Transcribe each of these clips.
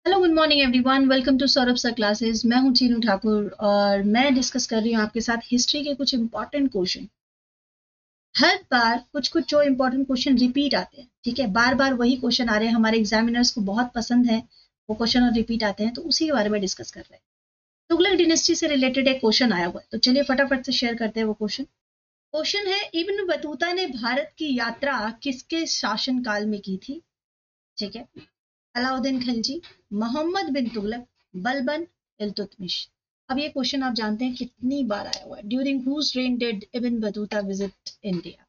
Hello good morning everyone, welcome to Saurabh sir classes. मैं हूं चीनू ठाकुर और मैं डिस्कस कर रही हूं आपके साथ हिस्ट्री के कुछ इंपॉर्टेंट क्वेश्चन। हर बार कुछ कुछ जो इंपॉर्टेंट क्वेश्चन रिपीट आते हैं, ठीक है, बार बार वही क्वेश्चन आ रहे हैं, हमारे एग्जामिनर्स को बहुत पसंद है वो क्वेश्चन और रिपीट आते हैं, तो उसी के बारे में डिस्कस कर रहे हैं। तुगलक डिनेस्टी से रिलेटेड एक क्वेश्चन आया हुआ है, तो चलिए फटाफट से शेयर करते हैं वो क्वेश्चन। क्वेश्चन है, इब्न बतूता ने भारत की यात्रा किसके शासनकाल में की थी? ठीक है, अलाउद्दीन खिलजी, मोहम्मद बिन तुगलक, बलबन, इल्तुतमिश। अब ये क्वेश्चन आप जानते हैं कितनी बार आया हुआ है? During whose reign did Ibn Battuta visit India?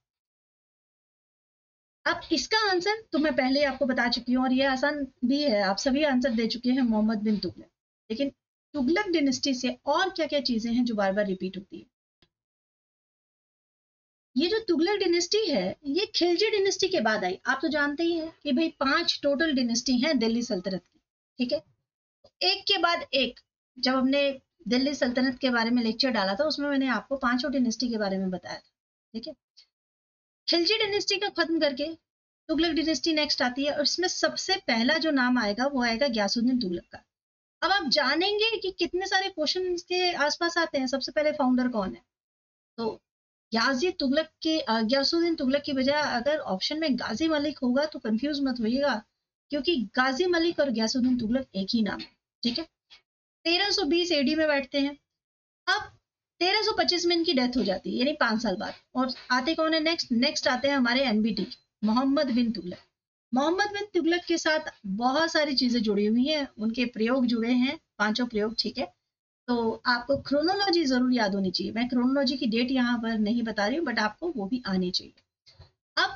अब इसका आंसर तो मैं पहले ही आपको बता चुकी हूँ और ये आसान भी है, आप सभी आंसर दे चुके हैं, मोहम्मद बिन तुगलक। लेकिन तुगलक डिनेस्टी से और क्या क्या चीजें हैं जो बार बार रिपीट होती है? ये जो तुगलक डिनेस्टी है ये खिलजी डिनेस्टी के बाद आई। आप तो जानते ही हैं कि भाई 5 टोटल डिनेस्टी हैं दिल्ली सल्तनत की, ठीक है, एक के बाद एक। जब हमने दिल्ली सल्तनत के बारे में लेक्चर डाला था उसमें मैंने आपको पांचों डिनेस्टी के बारे में बताया था, ठीक है। खिलजी डिनेस्टी का खत्म करके तुगलक डिनेस्टी नेक्स्ट आती है और इसमें सबसे पहला जो नाम आएगा वो आएगा गयासुद्दीन तुगलक का। अब आप जानेंगे कि कितने सारे क्वेश्चन इसके आसपास आते हैं। सबसे पहले फाउंडर कौन है? तो याजी तुगलक के गयासुद्दीन तुगलक की बजाय अगर ऑप्शन में गाजी मलिक होगा तो कंफ्यूज मत होइएगा, क्योंकि गाजी मलिक और गयासुद्दीन तुगलक एक ही नाम है, ठीक है। 1320 एडी में बैठते हैं। अब 1325 में इनकी डेथ हो जाती है, यानी 5 साल बाद। और आते कौन है नेक्स्ट? नेक्स्ट आते हैं हमारे एमबीटी, मोहम्मद बिन तुगलक। मोहम्मद बिन तुगलक के साथ बहुत सारी चीजें जुड़ी हुई हैं, उनके प्रयोग जुड़े हैं, पांचों प्रयोग, ठीक है। तो आपको क्रोनोलॉजी जरूर याद होनी चाहिए। मैं क्रोनोलॉजी की डेट यहाँ पर नहीं बता रही हूँ, बट आपको वो भी आनी चाहिए। अब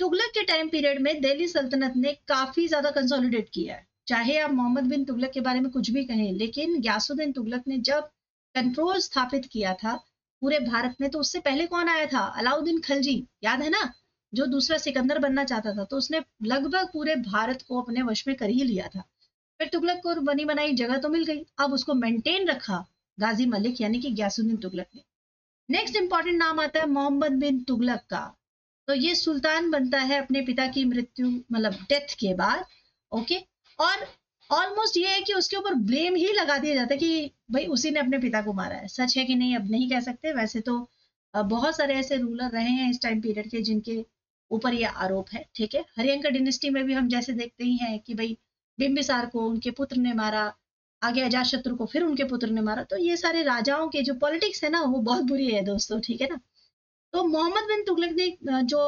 तुगलक के टाइम पीरियड में दिल्ली सल्तनत ने काफी ज्यादा कंसोलिडेट किया है। चाहे आप मोहम्मद बिन तुगलक के बारे में कुछ भी कहें, लेकिन गयासुद्दीन तुगलक ने जब कंट्रोल स्थापित किया था पूरे भारत में, तो उससे पहले कौन आया था? अलाउद्दीन खिलजी, याद है ना, जो दूसरा सिकंदर बनना चाहता था, तो उसने लगभग पूरे भारत को अपने वश में कर ही लिया था। फिर तुगलक को बनी बनाई जगह तो मिल गई, अब उसको मेंटेन रखा गाजी मलिक यानी कि गयासुद्दीन तुगलक ने। नेक्स्ट इंपॉर्टेंट नाम आता है मोहम्मद बिन तुगलक का। तो ये सुल्तान बनता है अपने पिता की मृत्यु, मतलब डेथ के बाद, ओके। और ऑलमोस्ट ये है कि उसके ऊपर ब्लेम ही लगा दिया जाता है कि भाई उसी ने अपने पिता को मारा है। सच है कि नहीं अब नहीं कह सकते, वैसे तो बहुत सारे ऐसे रूलर रहे हैं इस टाइम पीरियड के जिनके ऊपर ये आरोप है, ठीक है। हरियंका डिनेस्टी में भी हम जैसे देखते ही हैं कि भाई बिंबिसार को उनके पुत्र ने मारा, आगे अजातशत्रु को फिर उनके पुत्र ने मारा। तो ये सारे राजाओं के जो पॉलिटिक्स है ना वो बहुत बुरी है दोस्तों, ठीक है ना। तो मोहम्मद बिन तुगलक ने जो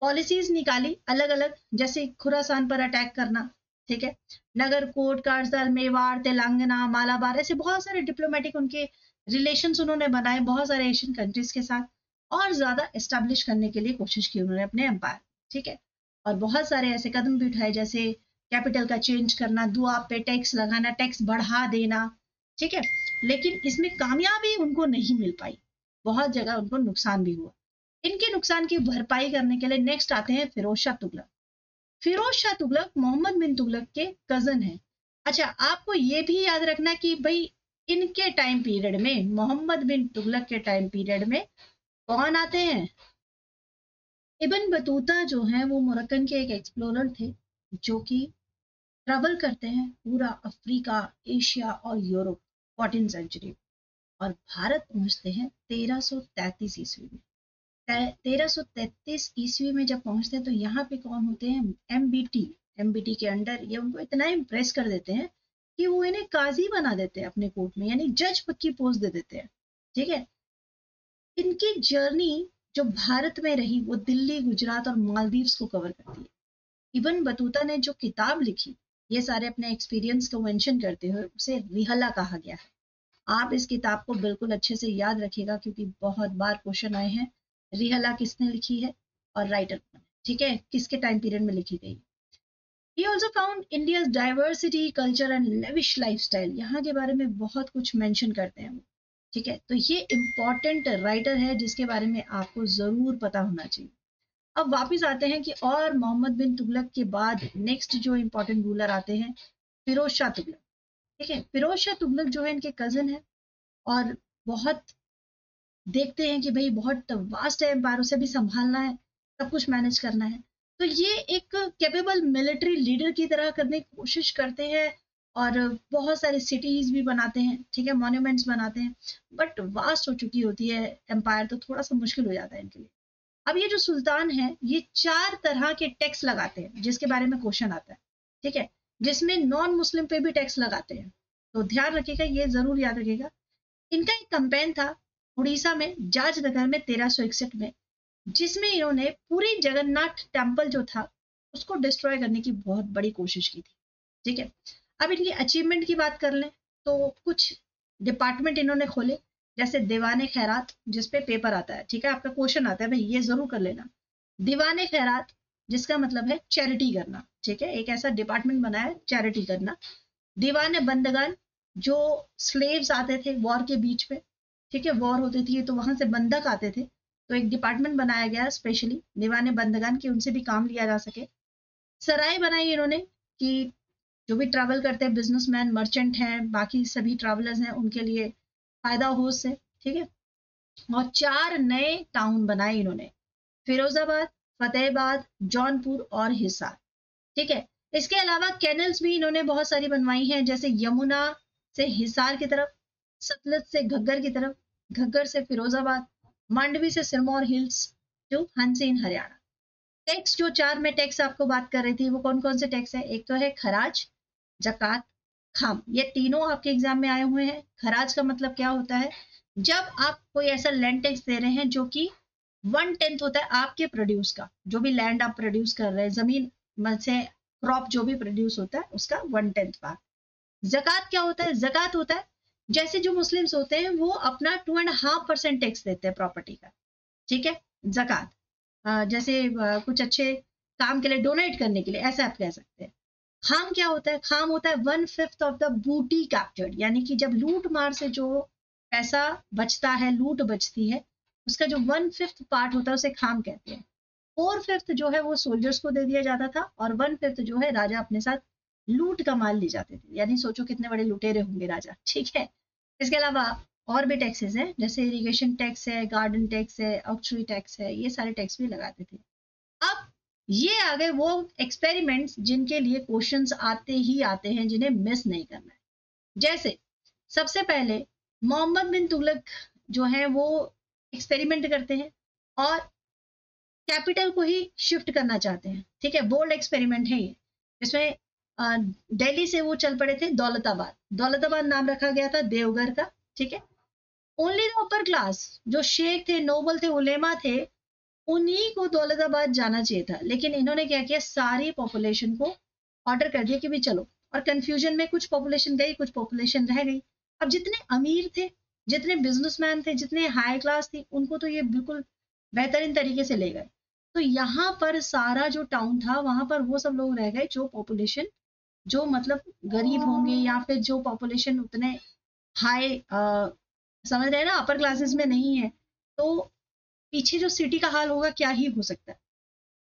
पॉलिसीज निकाली अलग अलग, जैसे खुरासान पर अटैक करना, ठीक है, नगरकोट, कारजल, मेवाड़, तेलंगाना, मालाबार, ऐसे बहुत सारे डिप्लोमेटिक उनके रिलेशंस उन्होंने बनाए बहुत सारे एशियन कंट्रीज के साथ, और ज्यादा एस्टेब्लिश करने के लिए कोशिश की उन्होंने अपने एम्पायर, ठीक है। और बहुत सारे ऐसे कदम भी उठाए, जैसे कैपिटल का चेंज करना, दुआ पे टैक्स लगाना, टैक्स बढ़ा देना, ठीक है। लेकिन इसमें कामयाबी उनको नहीं मिल पाई, बहुत जगह उनको नुकसान भी हुआ। इनके नुकसान की भरपाई करने के लिए नेक्स्ट आते हैं फिरोज शाह तुगलक। फिरोज शाह तुगलक मोहम्मद बिन तुगलक के कजन हैं। अच्छा, आपको ये भी याद रखना कि भाई इनके टाइम पीरियड में, मोहम्मद बिन तुगलक के टाइम पीरियड में कौन आते हैं? इब्न बतूता जो हैं वो मोरक्कन के एक एक्सप्लोरर थे, जो कि ट्रेवल करते हैं पूरा अफ्रीका, एशिया और यूरोप 14 सेंचुरी, और भारत पहुंचते हैं 1333 ईस्वी में। 1333 ईस्वी में जब पहुंचते हैं तो यहाँ पे कौन होते हैं? एमबीटी। एमबीटी के अंडर ये उनको इतना इम्प्रेस कर देते हैं कि वो इन्हें काजी बना देते हैं अपने कोर्ट में, यानी जज पद की पोस्ट दे देते हैं, ठीक है। इनकी जर्नी जो भारत में रही वो दिल्ली, गुजरात और मालदीव्स को कवर करती है। इबन बतूता ने जो किताब लिखी, ये सारे अपने एक्सपीरियंस को मेंशन करते हुए, उसे रिहला कहा गया है। आप इस किताब को बिल्कुल अच्छे से याद रखिएगा, क्योंकि बहुत बार क्वेश्चन आए हैं रिहला किसने लिखी है और राइटर कौन है, ठीक है, किसके टाइम पीरियड में लिखी गई। He also found India's diversity, culture and lavish lifestyle। यहाँ के बारे में बहुत कुछ मेंशन करते हैं वो, ठीक है। तो ये इम्पोर्टेंट राइटर है जिसके बारे में आपको जरूर पता होना चाहिए। अब वापिस आते हैं कि और मोहम्मद बिन तुगलक के बाद नेक्स्ट जो इम्पोर्टेंट रूलर आते हैं फिरोज शाह तुगलक, ठीक है। फिरोज शाह तुगलक जो है इनके कजन है, और बहुत देखते हैं कि भाई बहुत वास्ट है एम्पायर, उसे भी संभालना है, सब कुछ मैनेज करना है। तो ये एक कैपेबल मिलिट्री लीडर की तरह करने की कोशिश करते हैं और बहुत सारे सिटीज भी बनाते हैं, ठीक है, मॉन्यूमेंट्स बनाते हैं, बट वास्ट हो चुकी होती है एम्पायर, तो थोड़ा सा मुश्किल हो जाता है इनके लिए। अब ये जो सुल्तान है ये 4 तरह के टैक्स लगाते हैं जिसके बारे में क्वेश्चन आता है, ठीक है, जिसमें नॉन मुस्लिम पे भी टैक्स लगाते हैं। तो ध्यान रखिएगा, ये जरूर याद रखिएगा। इनका एक कैंपेन था उड़ीसा में जाजनगर में 1361 में, जिसमें इन्होंने पूरी जगन्नाथ टेम्पल जो था उसको डिस्ट्रॉय करने की बहुत बड़ी कोशिश की थी, ठीक है। अब इनकी अचीवमेंट की बात कर लें तो कुछ डिपार्टमेंट इन्होंने खोले, जैसे दीवाने खैरात, जिसपे पेपर आता है, ठीक है, आपका क्वेश्चन आता है भाई ये जरूर कर लेना। दीवाने खैरात जिसका मतलब है चैरिटी करना, ठीक है, एक ऐसा डिपार्टमेंट बनाया चैरिटी करना। दीवाने बंदगान, जो स्लेव्स आते थे वॉर के बीच में, ठीक है, वॉर होती थी तो वहां से बंधक आते थे, तो एक डिपार्टमेंट बनाया गया स्पेशली दीवाने बंदगान की, उनसे भी काम लिया जा सके। सराय बनाई इन्होंने कि जो भी ट्रैवल करते हैं, बिजनेसमैन, मर्चेंट हैं, बाकी सभी ट्रैवलर्स हैं, उनके लिए फायदा हो उससे, ठीक है। और 4 नए टाउन बनाए इन्होंने, फिरोजाबाद, फतेहाबाद, जौनपुर और हिसार, ठीक है। इसके अलावा कैनल्स भी इन्होंने बहुत सारी बनवाई हैं, जैसे यमुना से हिसार की तरफ, सतलज से घग्गर की तरफ, घग्गर से फिरोजाबाद, मांडवी से सिरमौर हिल्स, जो हंसी इन हरियाणा। टैक्स जो 4 में टैक्स आपको बात कर रही थी वो कौन कौन से टैक्स है, एक तो है खराज, जकात, खाम, ये तीनों आपके एग्जाम में आए हुए हैं। खराज का मतलब क्या होता है, जब आप कोई ऐसा लैंड टैक्स दे रहे हैं जो कि 1/10 होता है आपके प्रोड्यूस का, जो भी लैंड आप प्रोड्यूस कर रहे हैं, जमीन में से क्रॉप जो भी प्रोड्यूस होता है उसका 1/10 भाग। जकात क्या होता है, जकात होता है जैसे जो मुस्लिम्स होते हैं वो अपना 2.5% टैक्स देते हैं प्रॉपर्टी का, ठीक है, जकात। जैसे कुछ अच्छे काम के लिए डोनेट करने के लिए, ऐसा आप कह सकते हैं। खाम क्या होता है, खाम होता है 1/5 ऑफ द बूटी कैप्चर्ड, यानी कि जब लूट मार से जो पैसा बचता है, लूट बचती है, उसका जो 1/5 पार्ट होता है उसे खाम कहते हैं। 4/5 जो है वो सोल्जर्स को दे दिया जाता था और 1/5 जो है राजा अपने साथ लूट का माल ले जाते थे, यानी सोचो कितने बड़े लुटेरे होंगे राजा, ठीक है। इसके अलावा और भी टैक्सेस हैं, जैसे इरिगेशन टैक्स है, गार्डन टैक्स है, ऑक्ट्री टैक्स है, ये सारे टैक्स भी लगाते थे। अब ये आ गए वो एक्सपेरिमेंट्स जिनके लिए क्वेश्चंस आते ही आते हैं, जिन्हें मिस नहीं करना है। जैसे सबसे पहले मोहम्मद बिन तुगलक जो है वो एक्सपेरिमेंट करते हैं और कैपिटल को ही शिफ्ट करना चाहते हैं, ठीक है, बोल्ड एक्सपेरिमेंट है ये। इसमें दिल्ली से वो चल पड़े थे दौलताबाद, दौलताबाद नाम रखा गया था देवघर का, ठीक है। ओनली द अपर क्लास, जो शेख थे, नोबल थे, उलेमा थे, उन्हीं को दौलताबाद जाना चाहिए था, लेकिन इन्होंने क्या किया, सारी पॉपुलेशन को ऑर्डर कर दिया कि भी चलो, और कंफ्यूजन में कुछ पॉपुलेशन गई, कुछ पॉपुलेशन रह गई। अब जितने अमीर थे, जितने बिजनेसमैन थे, जितने हाई क्लास थी, उनको तो ये बिल्कुल बेहतरीन तरीके से ले गए। तो यहाँ पर सारा जो टाउन था वहां पर वो सब लोग रह गए जो पॉपुलेशन, जो मतलब गरीब होंगे या फिर जो पॉपुलेशन उतने हाई, समझ रहे हैं ना, अपर क्लासेस में नहीं है। तो पीछे जो सिटी का हाल होगा क्या ही हो सकता है।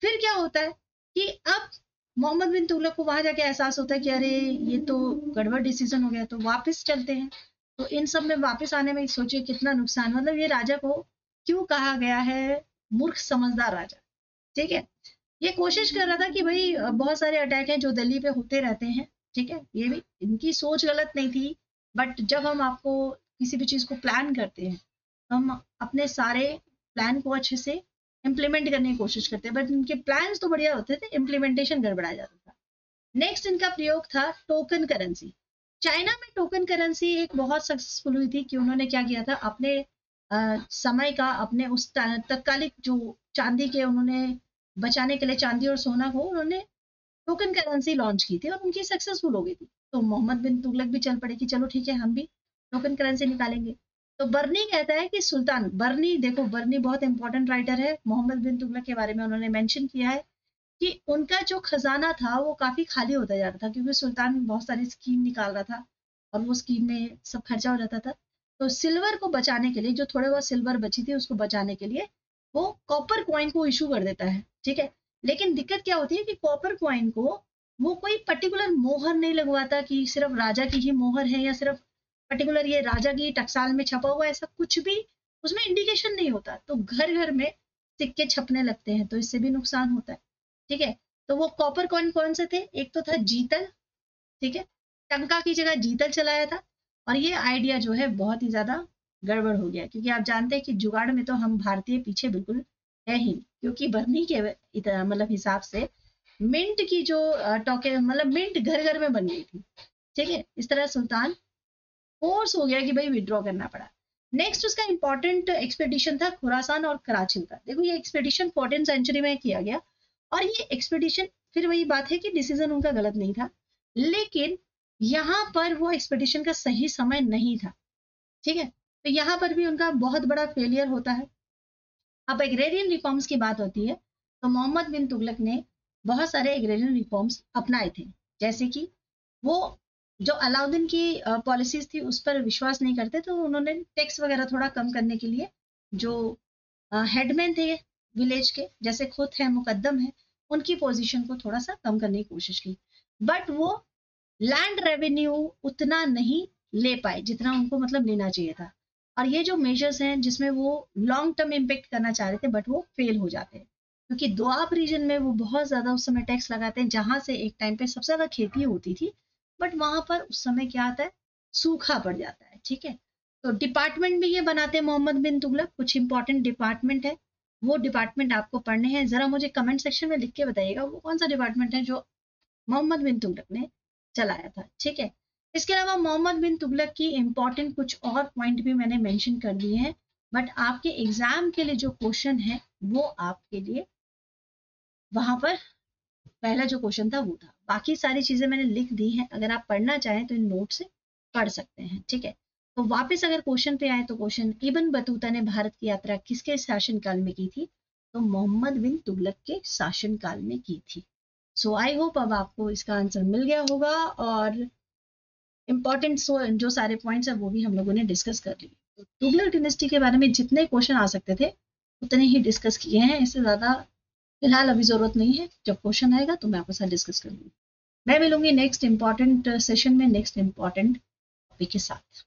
फिर क्या होता है कि अब मोहम्मद बिन तुगलक को वहां जाके एहसास होता है कि अरे ये तो गड़बड़ डिसीजन हो गया, तो वापस चलते हैं। तो इन सब में वापस आने में सोचिए कितना नुकसान, मतलब ये राजा को क्यों कहा गया है मूर्ख समझदार राजा, ठीक है। ये कोशिश कर रहा था कि भाई बहुत सारे अटैक हैं जो दिल्ली पे होते रहते हैं, ठीक है, ये भी इनकी सोच गलत नहीं थी, बट जब हम आपको किसी भी चीज को प्लान करते हैं हम अपने सारे प्लान को अच्छे से इम्प्लीमेंट करने की कोशिश करते हैं, बट इनके प्लान्स तो बढ़िया होते थे, इम्प्लीमेंटेशन गड़बड़ा जाता था। नेक्स्ट इनका प्रयोग था टोकन करेंसी। चाइना में टोकन करेंसी एक बहुत सक्सेसफुल हुई थी कि उन्होंने क्या किया था, अपने समय का, अपने उस तत्कालिक जो चांदी के, उन्होंने बचाने के लिए चांदी और सोना को उन्होंने टोकन करेंसी लॉन्च की थी और उनकी सक्सेसफुल हो गई थी। तो मोहम्मद बिन तुगलक भी चल पड़े कि चलो ठीक है हम भी टोकन करेंसी निकालेंगे। तो बर्नी कहता है कि सुल्तान बर्नी, देखो बर्नी बहुत इंपॉर्टेंट राइटर है, मोहम्मद बिन तुगलक के बारे में उन्होंने मेंशन किया है कि उनका जो खजाना था वो काफी खाली होता जा रहा था, क्योंकि सुल्तान बहुत सारी स्कीम निकाल रहा था और वो स्कीम में सब खर्चा हो जाता था। तो सिल्वर को बचाने के लिए, जो थोड़े बहुत सिल्वर बची थी उसको बचाने के लिए वो कॉपर कॉइन को इशू कर देता है, ठीक है। लेकिन दिक्कत क्या होती है कि कॉपर कॉइन को वो कोई पर्टिकुलर मोहर नहीं लगवाता कि सिर्फ राजा की ही मोहर है या सिर्फ पर्टिकुलर ये राजा की टकसाल में छपा हुआ, ऐसा कुछ भी उसमें इंडिकेशन नहीं होता। तो घर घर में सिक्के छपने लगते हैं, तो इससे भी नुकसान होता है। ठीक है। तो वो कॉपर कॉइन कौन से थे, एक तो था जीतल, ठीक है, टंका की जगह जीतल चलाया था। और ये आइडिया जो है बहुत ही ज्यादा गड़बड़ हो गया, क्योंकि आप जानते हैं कि जुगाड़ में तो हम भारतीय पीछे बिल्कुल है ही नहीं, क्योंकि बर्नी के मतलब हिसाब से मिंट की जो टोके मतलब मिंट घर घर में बन गई थी, ठीक है। इस तरह सुल्तान फोर्स हो गया कि भाई विड्रॉ करना पड़ा। नेक्स्ट उसका इंपॉर्टेंट एक्सपेडिशन था खुरासान और कराची का। देखो ये एक्सपेडिशन 14th सेंचुरी में किया गया, और ये एक्सपेडिशन फिर वही बात है कि डिसीजन उनका गलत नहीं था, लेकिन यहाँ पर वो एक्सपेडिशन का सही समय नहीं था, ठीक है। तो यहाँ पर भी उनका बहुत बड़ा फेलियर होता है। अब एग्रेरियन रिफॉर्म्स की बात होती है, तो मोहम्मद बिन तुगलक ने बहुत सारे एग्रेरियन रिफॉर्म्स अपनाए थे, जैसे कि वो जो अलाउद्दीन की पॉलिसीज थी उस पर विश्वास नहीं करते, तो उन्होंने टैक्स वगैरह थोड़ा कम करने के लिए जो हेडमैन थे विलेज के, जैसे खुद है मुकद्दम है, उनकी पोजीशन को थोड़ा सा कम करने की कोशिश की। बट वो लैंड रेवेन्यू उतना नहीं ले पाए जितना उनको मतलब लेना चाहिए था। और ये जो मेजर्स हैं जिसमें वो लॉन्ग टर्म इम्पेक्ट करना चाह रहे थे, बट वो फेल हो जाते हैं, क्योंकि दोआब रीजन में वो बहुत ज्यादा उस समय टैक्स लगाते हैं, जहां से एक टाइम पे सबसे ज्यादा खेती होती थी, बट वहां पर उस समय क्या आता है, सूखा पड़ जाता है, ठीक है। तो डिपार्टमेंट भी ये बनाते हैं मोहम्मद बिन तुगलक, कुछ इंपॉर्टेंट डिपार्टमेंट है, वो डिपार्टमेंट आपको पढ़ने हैं, जरा मुझे कमेंट सेक्शन में लिख के बताइएगा वो कौन सा डिपार्टमेंट है जो मोहम्मद बिन तुगलक ने चलाया था, ठीक है। इसके अलावा मोहम्मद बिन तुगलक की इंपॉर्टेंट कुछ और पॉइंट भी मैंने मेंशन कर दिए हैं, बट आपके एग्जाम के लिए जो क्वेश्चन है वो आपके लिए वहां पर पहला जो क्वेश्चन था वो था, बाकी सारी चीजें मैंने लिख दी हैं, अगर आप पढ़ना चाहें तो इन नोट से पढ़ सकते हैं, ठीक है। तो वापस अगर क्वेश्चन पे आए, तो क्वेश्चन, इब्न बतूता ने भारत की यात्रा किसके शासनकाल में की थी, तो मोहम्मद बिन तुगलक के शासनकाल में की थी। सो आई होप अब आपको इसका आंसर मिल गया होगा, और इम्पोर्टेंट जो सारे पॉइंट्स है वो भी हम लोगों ने डिस्कस कर लिए। तो तुगलक डिनेस्टी के बारे में जितने क्वेश्चन आ सकते थे उतने ही डिस्कस किए हैं, इससे ज़्यादा फिलहाल अभी ज़रूरत नहीं है, जब क्वेश्चन आएगा तो मैं आपके साथ डिस्कस करूँगी। मैं मिलूंगी नेक्स्ट इंपॉर्टेंट सेशन में नेक्स्ट इंपॉर्टेंट टॉपिक के साथ।